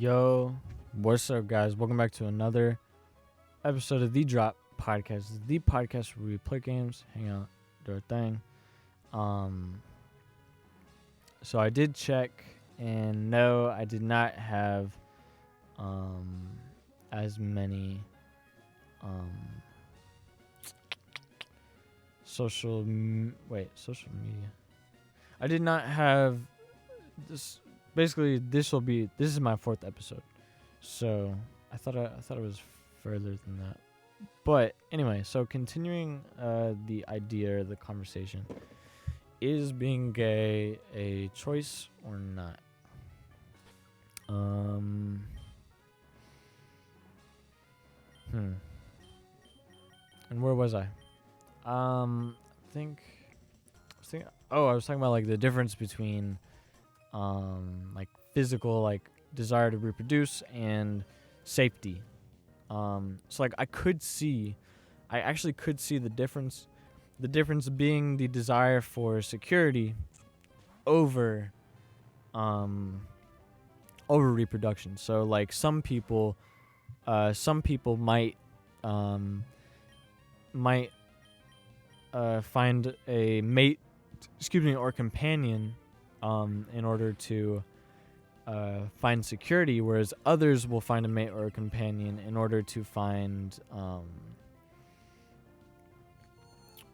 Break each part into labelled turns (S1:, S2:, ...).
S1: Yo, what's up, guys? Welcome back to another episode of The Drop Podcast. This is the podcast where we play games, hang out, do our thing. So I did check, and no, I did not have as many social media. I did not have this. Basically, this is my 4th episode, so I thought it was further than that. But anyway, so continuing the idea or the conversation, is being gay a choice or not? And where was I? I was talking about like the difference between like physical like desire to reproduce and safety. So like I actually could see the difference being the desire for security over reproduction. So like some people might find a mate, or companion in order to find security, whereas others will find a mate or a companion in order to find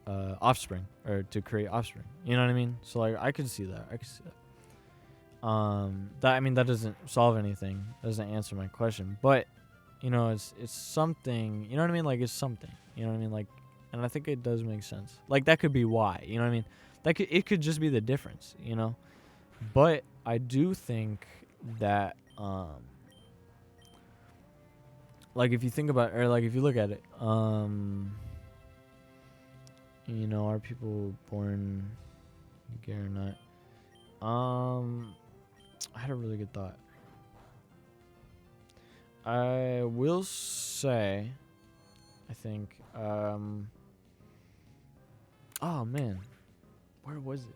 S1: offspring, or to create offspring. You know what I mean? So like I could see that. That doesn't solve anything. Doesn't answer my question, but it's something. You know what I mean? Like it's something. You know what I mean? Like, and I think it does make sense. Like that could be why. You know what I mean? It could just be the difference. But I do think that like if you think about, or like if you look at it, are people born gay or not? I had a really good thought. I will say, I think, oh man, where was it?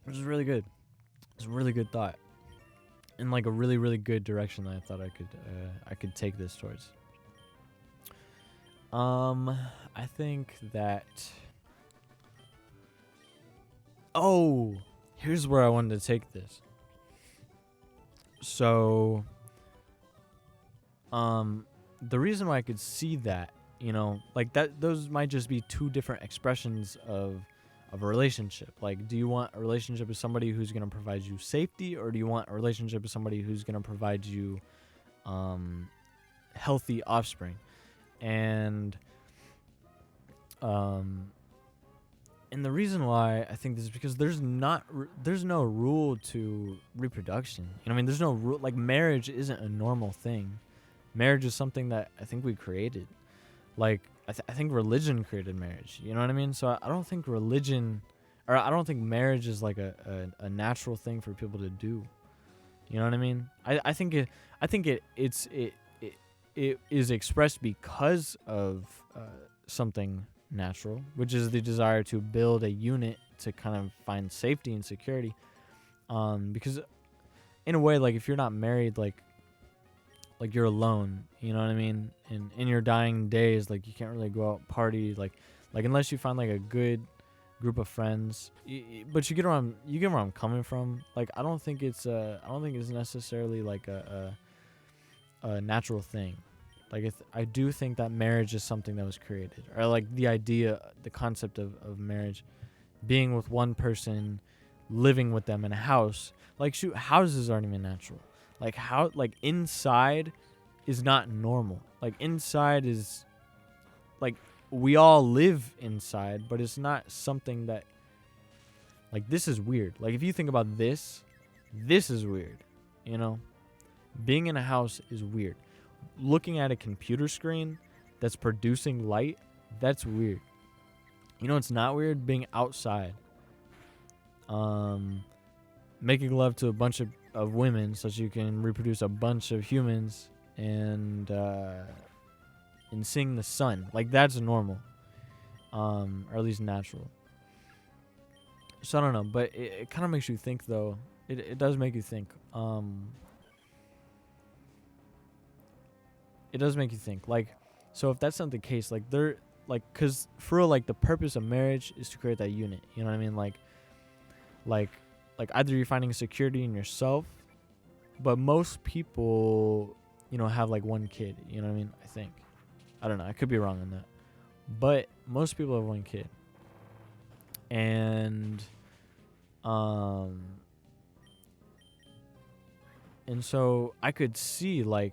S1: It was really good. It was a really good thought, in like a really, really good direction that I thought I could take this towards. I think that. Oh, here's where I wanted to take this. So, the reason why I could see that, like that, those might just be two different expressions of a relationship. Like, do you want a relationship with somebody who's going to provide you safety, or do you want a relationship with somebody who's going to provide you healthy offspring? And the reason why I think this is because there's no rule to reproduction. There's no rule. Like, marriage isn't a normal thing. Marriage is something that I think we created. Like, I think religion created marriage. You know what I mean? So I don't think I don't think marriage is like a natural thing for people to do. You know what I mean? I think it is expressed because of something natural, which is the desire to build a unit to kind of find safety and security. Because in a way, like if you're not married, like you're alone, you know what I mean? And in your dying days, like you can't really go out party, like unless you find like a good group of friends. But you get where I'm coming from. Like I don't think it's necessarily like a natural thing. Like I do think that marriage is something that was created, or like the concept of marriage, being with one person, living with them in a house. Like shoot, houses aren't even natural. Like inside is not normal. Like inside is like we all live inside, but it's not something that, like, this is weird. Like if you think about this is weird. Being in a house is weird. Looking at a computer screen that's producing light, that's weird. It's not weird? Being outside. Making love to a bunch of women so that you can reproduce a bunch of humans, and seeing the sun. Like that's normal. Or at least natural. So I don't know, but it kind of makes you think though. It does make you think. It does make you think. Like, so if that's not the case, like they're like, cause for real, like the purpose of marriage is to create that unit. You know what I mean? Like, like either you're finding security in yourself, but most people, have like one kid. You know what I mean? I think. I don't know. I could be wrong on that, but most people have one kid, and and so I could see like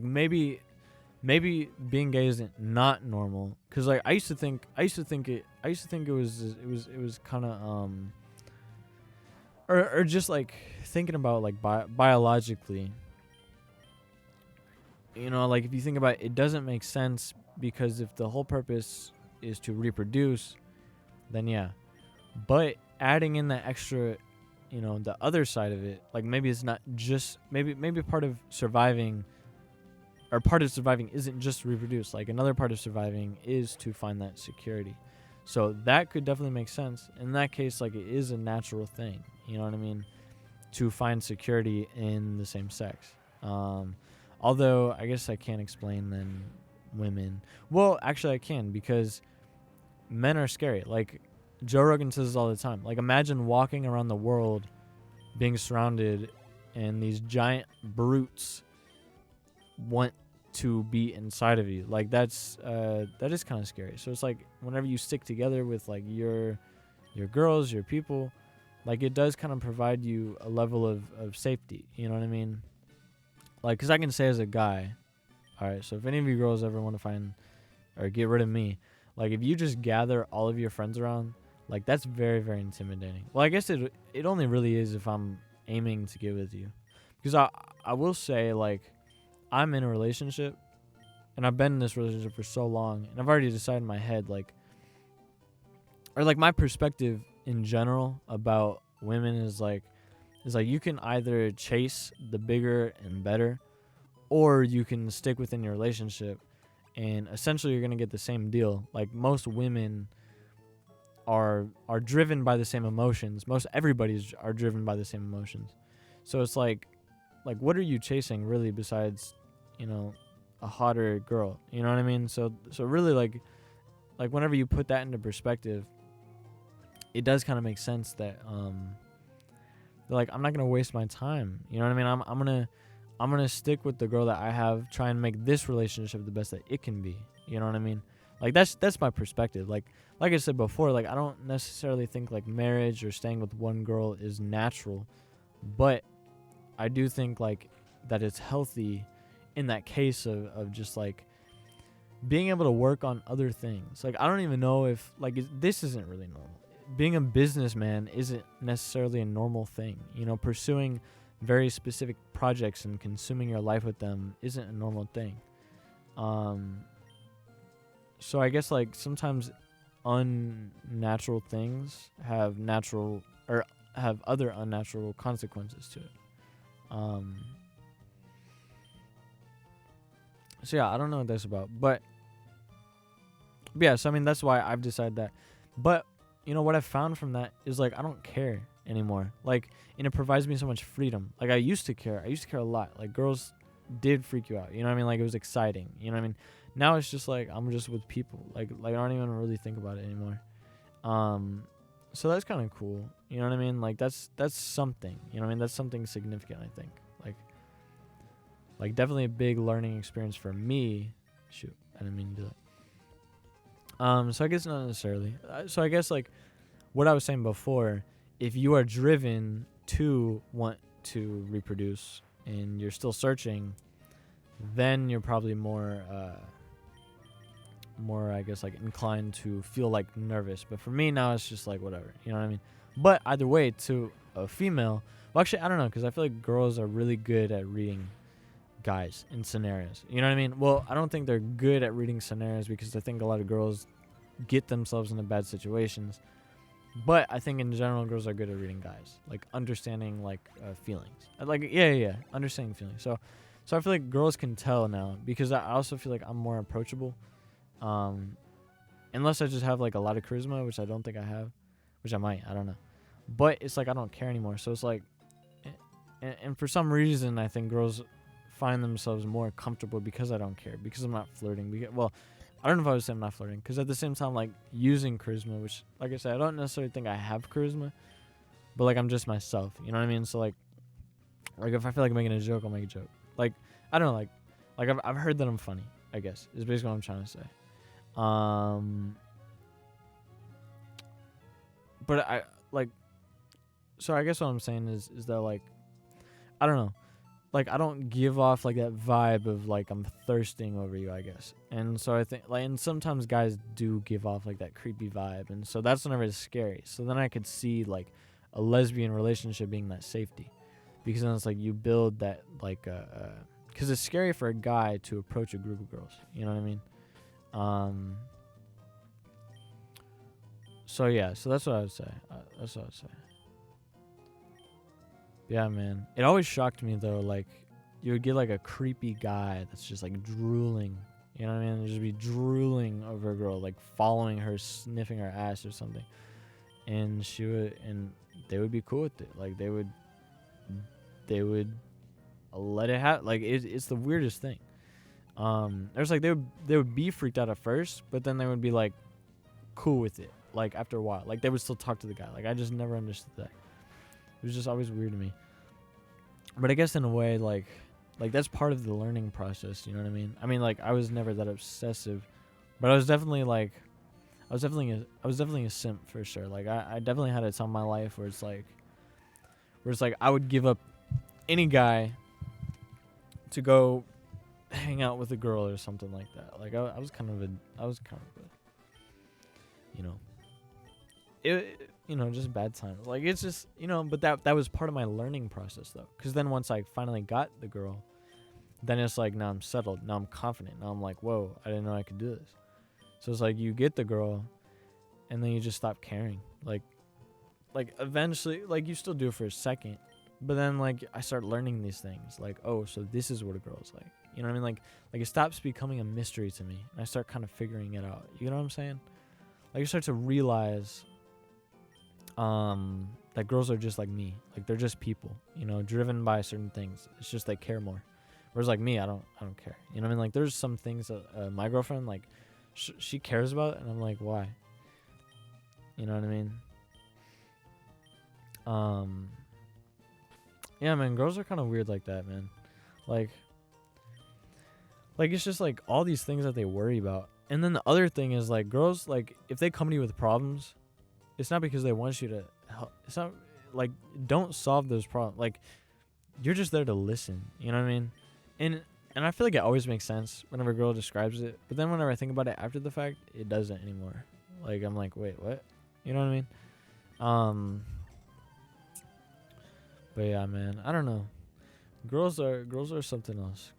S1: maybe being gay isn't not normal, because like I used to think it was kind of or just like thinking about like biologically, like if you think about it, it doesn't make sense, because if the whole purpose is to reproduce, then yeah. But adding in that extra, the other side of it, like maybe it's not just maybe part of surviving, or part of surviving isn't just to reproduce. Like another part of surviving is to find that security. So that could definitely make sense. In that case, like it is a natural thing, you know what I mean, to find security in the same sex. Although I guess I can't explain then women. Well, actually I can, because men are scary. Like Joe Rogan says this all the time. Like imagine walking around the world being surrounded and these giant brutes want to be inside of you. Like that is kind of scary. So it's like whenever you stick together with like your girls, your people, like it does kind of provide you a level of safety. You know what I mean? Like, because I can say as a guy, all right, so if any of you girls ever want to find or get rid of me, like if you just gather all of your friends around, like that's very, very intimidating. Well, I guess it only really is if I'm aiming to get with you. Because I will say, like, I'm in a relationship, and I've been in this relationship for so long, and I've already decided in my head, like, or like my perspective in general about women is like you can either chase the bigger and better, or you can stick within your relationship, and essentially you're gonna get the same deal. Like most women are driven by the same emotions. Most everybody's are driven by the same emotions. So it's like what are you chasing really besides, a hotter girl? You know what I mean? So really like whenever you put that into perspective, it does kind of make sense that like I'm not gonna waste my time. You know what I mean? I'm gonna stick with the girl that I have, try and make this relationship the best that it can be. You know what I mean? Like that's my perspective. Like I said before, like I don't necessarily think like marriage or staying with one girl is natural, but I do think like that it's healthy in that case of just like being able to work on other things. Like I don't even know if like this isn't really normal. Being a businessman isn't necessarily a normal thing. Pursuing very specific projects and consuming your life with them isn't a normal thing. So I guess like sometimes unnatural things have natural or have other unnatural consequences to it. So yeah, I don't know what that's about, but yeah, so I mean that's why I've decided that. But what I've found from that is like I don't care anymore. Like, and it provides me so much freedom. Like I used to care a lot. Like girls did freak you out. You know what I mean? Like it was exciting. You know what I mean? Now it's just like I'm just with people. Like I don't even really think about it anymore. So that's kind of cool. You know what I mean? Like that's something. You know what I mean? That's something significant, I think. Like definitely a big learning experience for me. Shoot, I didn't mean to do that. So I guess not necessarily. So I guess like what I was saying before, if you are driven to want to reproduce and you're still searching, then you're probably more I guess like inclined to feel like nervous. But for me now it's just like whatever, you know what I mean? But either way, to a female, well actually I don't know, because I feel like girls are really good at reading guys in scenarios. You know what I mean? Well, I don't think they're good at reading scenarios, because I think a lot of girls get themselves into bad situations. But I think in general, girls are good at reading guys, like understanding like feelings. Like yeah, understanding feelings. So I feel like girls can tell now, because I also feel like I'm more approachable. Unless I just have like a lot of charisma, which I don't think I have, which I might. I don't know. but it's like I don't care anymore. So it's like, and for some reason, I think girls find themselves more comfortable because I don't care, because I'm not flirting. Well, I don't know if I would say I'm not flirting, because at the same time, like, using charisma, which, like I said, I don't necessarily think I have charisma, but, like, I'm just myself, you know what I mean? So, like if I feel like making a joke, I'll make a joke. Like, I don't know, like I've heard that I'm funny, I guess, is basically what I'm trying to say. But I, like, so I guess what I'm saying is that, like, I don't know. Like, I don't give off, like, that vibe of, like, I'm thirsting over you, I guess. And so I think, like, and sometimes guys do give off, like, that creepy vibe. And so that's whenever it's scary. So then I could see, like, a lesbian relationship being that safety. Because then it's, like, you build that, like, because it's scary for a guy to approach a group of girls. You know what I mean? So, yeah. So that's what I would say. Yeah, man. It always shocked me, though, like, you would get, like, a creepy guy that's just, like, drooling. You know what I mean? They'd just be drooling over a girl, like, following her, sniffing her ass or something. And they would be cool with it. Like, they would let it happen. Like, it's the weirdest thing. There's, like, they would be freaked out at first, but then they would be, like, cool with it. Like, after a while. Like, they would still talk to the guy. Like, I just never understood that. It was just always weird to me. But I guess in a way, like that's part of the learning process. You know what I mean? I mean, like, I was never that obsessive, but I was definitely a simp for sure. Like, I definitely had a time in my life where it's like I would give up any guy to go hang out with a girl or something like that. Like, I was kind of a, you know, just bad times. Like, it's just, but that was part of my learning process, though. Because then once I finally got the girl, then it's like, now I'm settled. Now I'm confident. Now I'm like, whoa, I didn't know I could do this. So it's like, you get the girl, and then you just stop caring. Like eventually, like, you still do it for a second. But then, like, I start learning these things. Like, oh, so this is what a girl's like. You know what I mean? Like it stops becoming a mystery to me. And I start kind of figuring it out. You know what I'm saying? Like, you start to realize that girls are just like me. Like, they're just people, driven by certain things. It's just they care more. Whereas, like, me, I don't care. You know what I mean? Like, there's some things that my girlfriend, like, she cares about, and I'm like, why? You know what I mean? Yeah, man, girls are kind of weird like that, man. Like, it's just, like, all these things that they worry about. And then the other thing is, like, girls, like, if they come to you with problems, it's not because they want you to help. It's not, like, don't solve those problems. Like, you're just there to listen. You know what I mean? And I feel like it always makes sense whenever a girl describes it. But then whenever I think about it after the fact, it doesn't anymore. Like, I'm like, wait, what? You know what I mean? But yeah, man, I don't know. Girls are something else.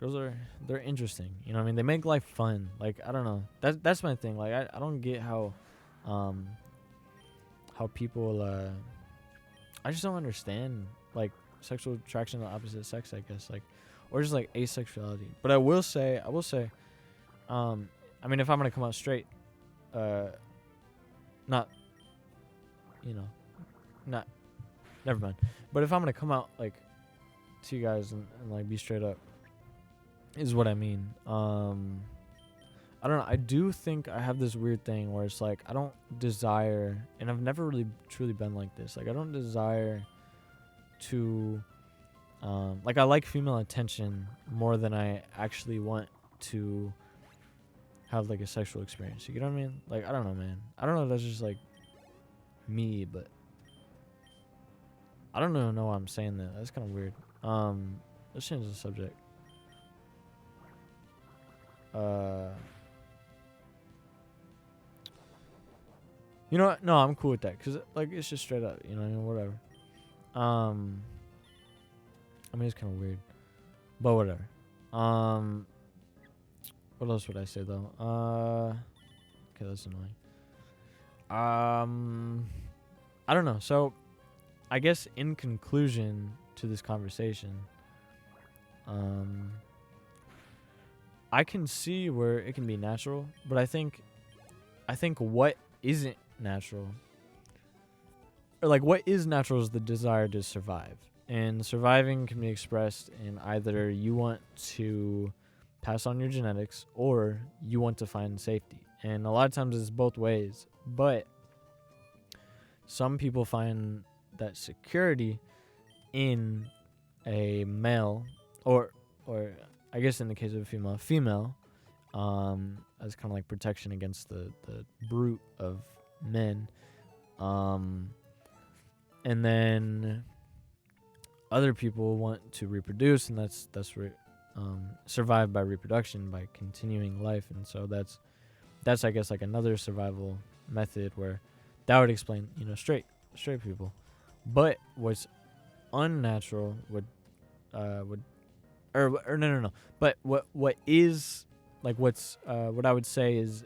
S1: They're interesting. You know what I mean? They make life fun. Like, I don't know. That's my thing. Like, I don't get how people I just don't understand, like, sexual attraction to the opposite sex, I guess, like, or just, like, asexuality. But I will say I mean, if I'm gonna come out straight, not never mind. But if I'm gonna come out, like, to you guys and like, be straight up, is what I mean. I don't know. I do think I have this weird thing where it's like, I don't desire, and I've never really truly been like this. Like, I don't desire to, like, I like female attention more than I actually want to have, like, a sexual experience. You know what I mean? Like, I don't know, man. I don't know if that's just, like, me, but I don't even know why I'm saying that. That's kind of weird. Let's change the subject. You know what? No, I'm cool with that, because, like, it's just straight up. You know what I mean? Whatever. I mean, it's kind of weird, but whatever. What else would I say, though? Okay, that's annoying. I don't know. So, I guess in conclusion to this conversation, I can see where it can be natural, but I think what isn't natural or like what is natural is the desire to survive. And surviving can be expressed in either you want to pass on your genetics or you want to find safety. And a lot of times it's both ways. But some people find that security in a male, or I guess in the case of a female, as kind of like protection against the brute of men. And then other people want to reproduce, and that's survive by reproduction, by continuing life. And so that's I guess like another survival method where that would explain, straight people. But what's unnatural would no. But what is like what I would say is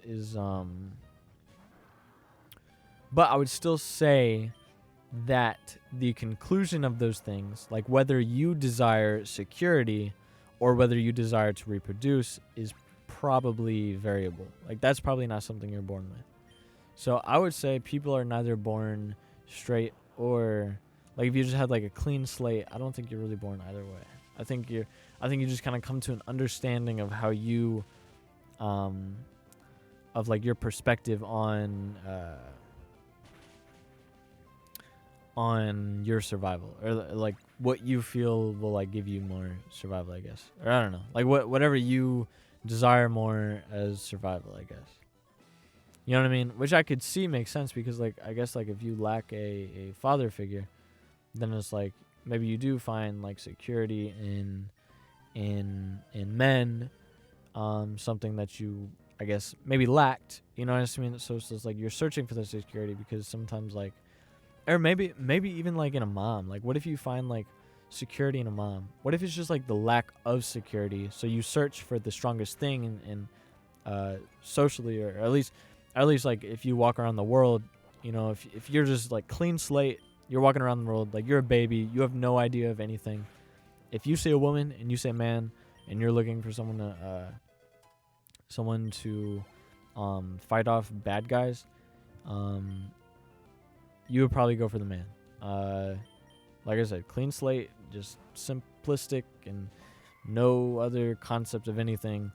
S1: but I would still say that the conclusion of those things, like whether you desire security or whether you desire to reproduce, is probably variable. Like that's probably not something you're born with. So I would say people are neither born straight or like if you just had like a clean slate, I don't think you're really born either way. I think you just kind of come to an understanding of how you of like your perspective on your survival, or like what you feel will like give you more survival, I guess. Or I don't know, like whatever you desire more as survival, I guess. You know what I mean? Which I could see makes sense because like I guess like if you lack a father figure, then it's like maybe you do find like security in men, something that you I guess maybe lacked. You know what I mean? So it's like you're searching for the security because sometimes like, or maybe even like in a mom. Like what if you find like security in a mom? What if it's just like the lack of security? So you search for the strongest thing in socially, or at least like if you walk around the world, if you're just like clean slate, you're walking around the world like you're a baby, you have no idea of anything. If you see a woman and you say man, and you're looking for someone to fight off bad guys, you would probably go for the man. Like I said, clean slate, just simplistic and no other concept of anything,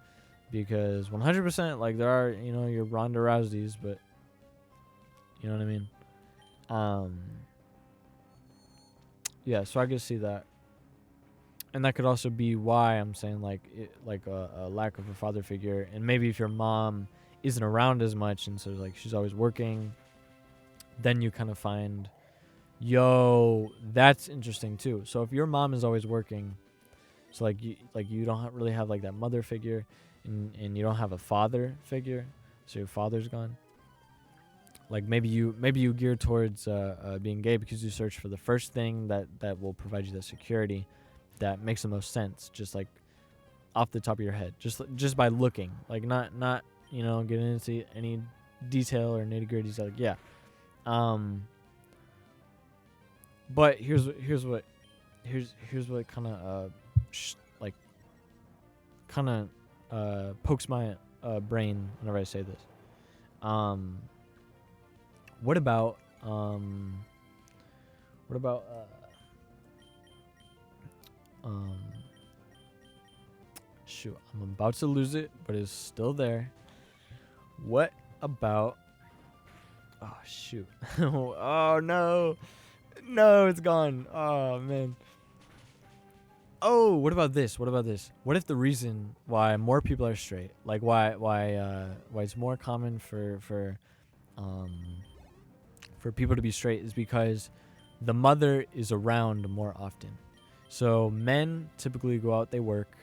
S1: because 100% like there are, your Ronda Rouseys, but you know what I mean? Yeah, so I could see that. And that could also be why I'm saying like a lack of a father figure. And maybe if your mom isn't around as much and so like she's always working, then you kind of find, that's interesting too. So if your mom is always working, so like you don't really have like that mother figure, and you don't have a father figure, so your father's gone. Like maybe you gear towards being gay because you search for the first thing that will provide you the security that makes the most sense, just like off the top of your head, just by looking, like not getting into any detail or nitty gritties. Like yeah, but here's what kind of pokes my brain whenever I say this. What about shoot, I'm about to lose it, but it's still there. What about, oh shoot, oh no, it's gone. Oh man. Oh, what about this? What if the reason why more people are straight, like why it's more common for people to be straight, is because the mother is around more often. So men typically go out, they work.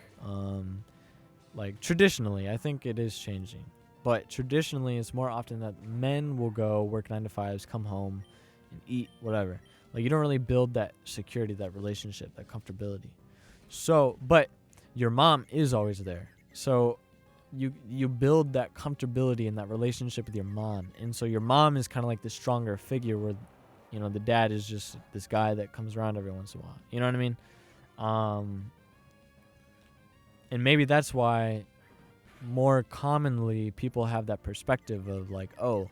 S1: Like traditionally, I think it is changing, but traditionally it's more often that men will go work 9 to 5s, come home and eat, whatever. Like you don't really build that security, that relationship, that comfortability. So, but your mom is always there. So you build that comfortability and that relationship with your mom. And so your mom is kind of like the stronger figure where, the dad is just this guy that comes around every once in a while. You know what I mean? And maybe that's why more commonly people have that perspective of like, oh,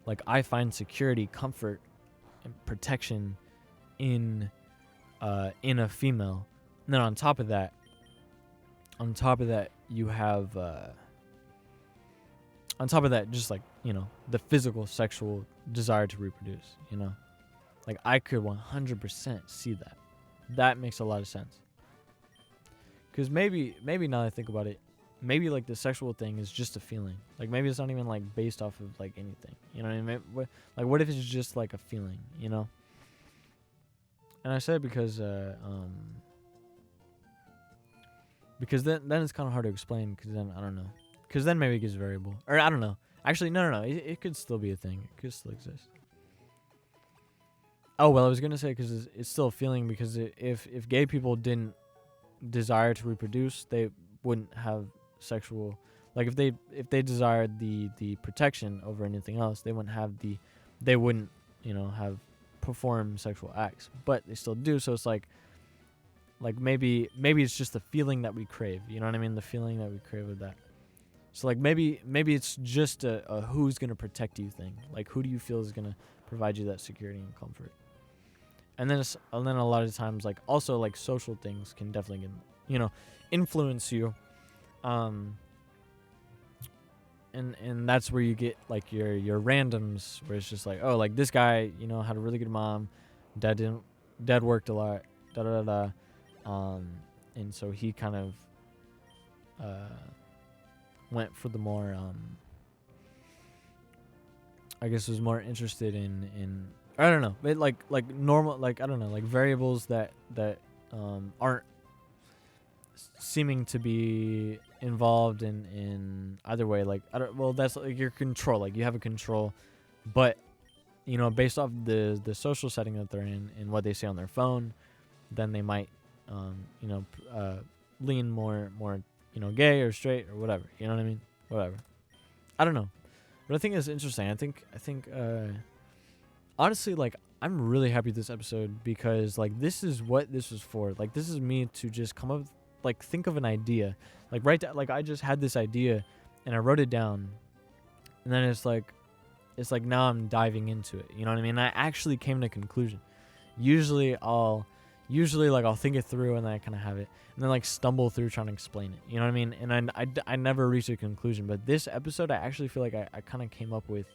S1: like I find security, comfort protection in a female. And then on top of that, you have just like, the physical sexual desire to reproduce, like I could 100% see that. That makes a lot of sense. Because maybe now that I think about it, maybe like the sexual thing is just a feeling. Like maybe it's not even like based off of like anything. You know what I mean? Like what if it's just like a feeling? And I say it because then it's kind of hard to explain. Because then I don't know. Because then maybe it gets variable. Or I don't know. Actually, no. It could still be a thing. It could still exist. Oh well, I was gonna say because it's still a feeling. Because if gay people didn't desire to reproduce, they wouldn't have sexual, like if they desired the protection over anything else, they wouldn't have perform sexual acts, but they still do. So it's like maybe it's just the feeling that we crave, you know what I mean, the feeling that we crave with that. So like maybe it's just a who's gonna protect you thing, like who do you feel is gonna provide you that security and comfort. And then a lot of times, like also like social things can definitely influence you, and that's where you get like your randoms, where it's just like, oh, like this guy had a really good mom, dad worked a lot, and so he kind of went for the more I guess was more interested in I don't know, but like normal, like I don't know, like variables that aren't seeming to be involved in either way. Like that's like your control, like you have a control, but based off the social setting that they're in and what they say on their phone, then they might lean more gay or straight or whatever, you know what I mean, whatever. I don't know, but I think it's interesting. I think honestly, like I'm really happy with this episode, because like this is what this was for. Like this is me to just come up, like think of an idea, like right down, like I just had this idea and I wrote it down, and then it's like now I'm diving into it, you know what I mean. I actually came to a conclusion. Usually I'll think it through and then I kind of have it, and then like stumble through trying to explain it, you know what I mean, and I never reach a conclusion. But this episode I actually feel like I kind of came up with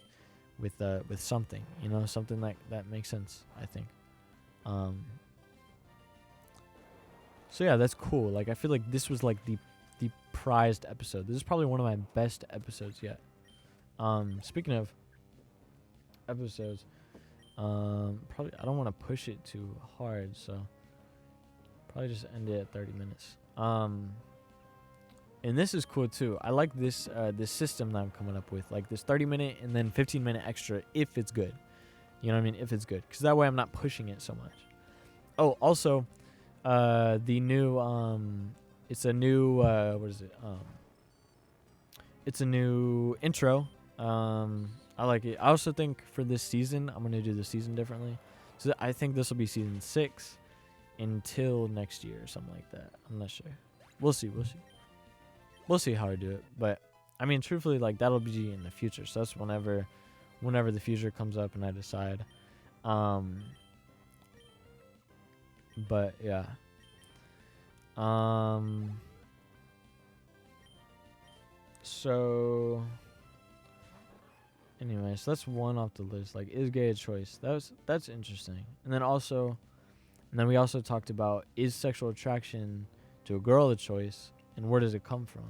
S1: something, something that makes sense, I think. So yeah, that's cool. Like I feel like this was like the prized episode. This is probably one of my best episodes yet. Speaking of episodes, probably I don't want to push it too hard, so probably just end it at 30 minutes. And this is cool too. I like this system that I'm coming up with, like this 30-minute and then 15-minute extra if it's good. You know what I mean? If it's good, because that way I'm not pushing it so much. Oh, also, the new it's a new what is it? It's a new intro. I like it. I also think for this season, I'm gonna do the season differently. So I think this will be season 6 until next year or something like that. I'm not sure. We'll see how I do it. But I mean, truthfully, like that'll be in the future. So that's whenever the future comes up and I decide. But yeah. So anyway, so that's one off the list. Like, is gay a choice? That's interesting. And then we also talked about, is sexual attraction to a girl a choice, and where does it come from?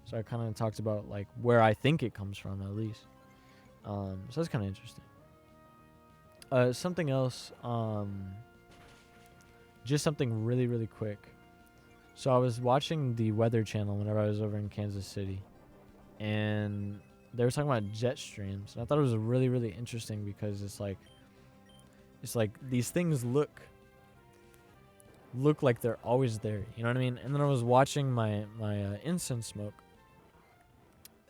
S1: So I kind of talked about like where I think it comes from, at least. So that's kind of interesting. Something else, just something really, really quick. So I was watching the Weather Channel whenever I was over in Kansas City, and they were talking about jet streams, and I thought it was really, really interesting, because it's like these things look like they're always there, you know what I mean? And then I was watching my incense smoke,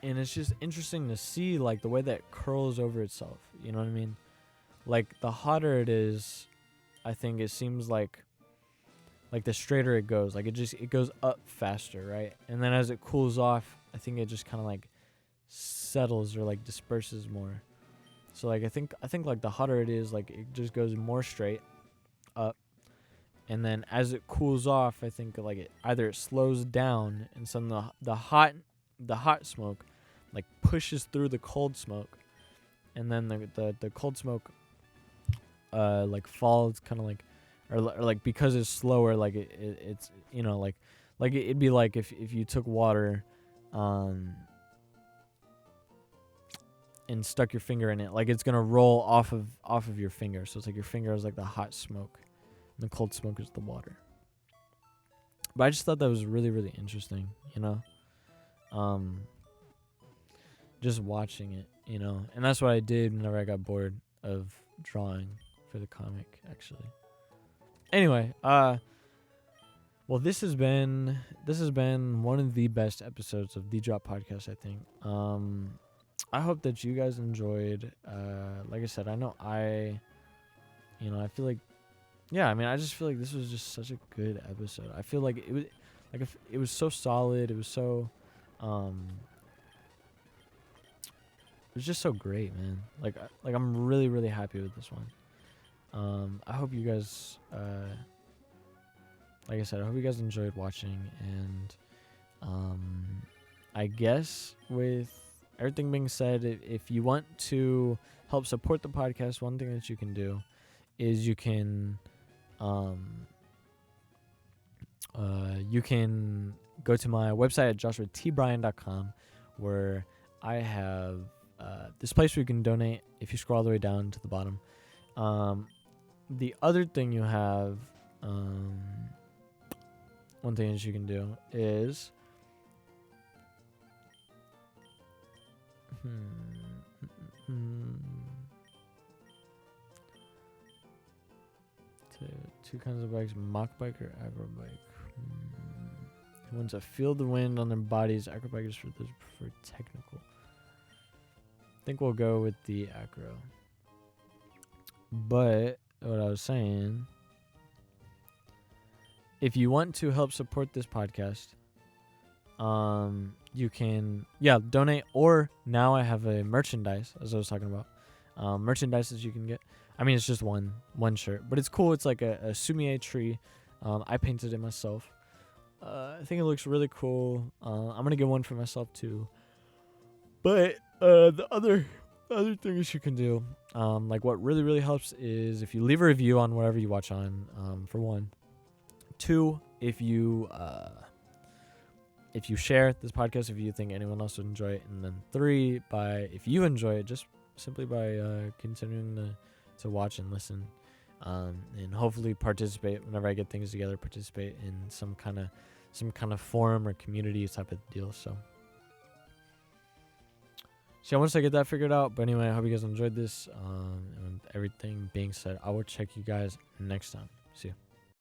S1: and it's just interesting to see like the way that it curls over itself, you know what I mean? Like the hotter it is, I think it seems like the straighter it goes, like it goes up faster, right? And then as it cools off, I think it just kind of like settles or like disperses more. So like I think like the hotter it is, like it just goes more straight up, and then as it cools off, I think like it slows down, and some the hot smoke like pushes through the cold smoke, and then the cold smoke like falls kind of like, or like because it's slower, like it's like it'd be like if you took water and stuck your finger in it, like it's gonna roll off of your finger. So it's like your finger is like the hot smoke, and the cold smoke is the water. But I just thought that was really, really interesting, just watching it, and that's what I did whenever I got bored of drawing for the comic, actually. Anyway, well, this has been one of the best episodes of the Drop Podcast, I think. I hope that you guys enjoyed. Like I said, I know I feel like, I just feel like this was just such a good episode. I feel like it was like it was so solid. It was so, it was just so great, man. Like I'm really, really happy with this one. I hope you guys, like I said, I hope you guys enjoyed watching, and I guess with everything being said, if you want to help support the podcast, one thing that you can do is you can go to my website at joshuatbryan.com, where I have this place where you can donate if you scroll all the way down to the bottom. The other thing you have, one thing that you can do is two kinds of bikes, mock bike or acro bike. Who wants to feel the wind on their bodies? Acro bikers for those who prefer technical. I think we'll go with the acro. But what I was saying, if you want to help support this podcast, you can donate, or now I have a merchandise, as I was talking about. Merchandise that you can get. I mean, it's just one shirt, but it's cool. It's like a Sumie tree. I painted it myself. I think it looks really cool. I'm gonna get one for myself too. But the other things you can do, like what really, really helps is if you leave a review on whatever you watch on, for one. Two, if you share this podcast, if you think anyone else would enjoy it. And then three, if you enjoy it, just simply by continuing to watch and listen, and hopefully participate whenever I get things together, participate in some kind of forum or community type of deal. So once I get that figured out. But anyway, I hope you guys enjoyed this. And with everything being said, I will check you guys next time. See you.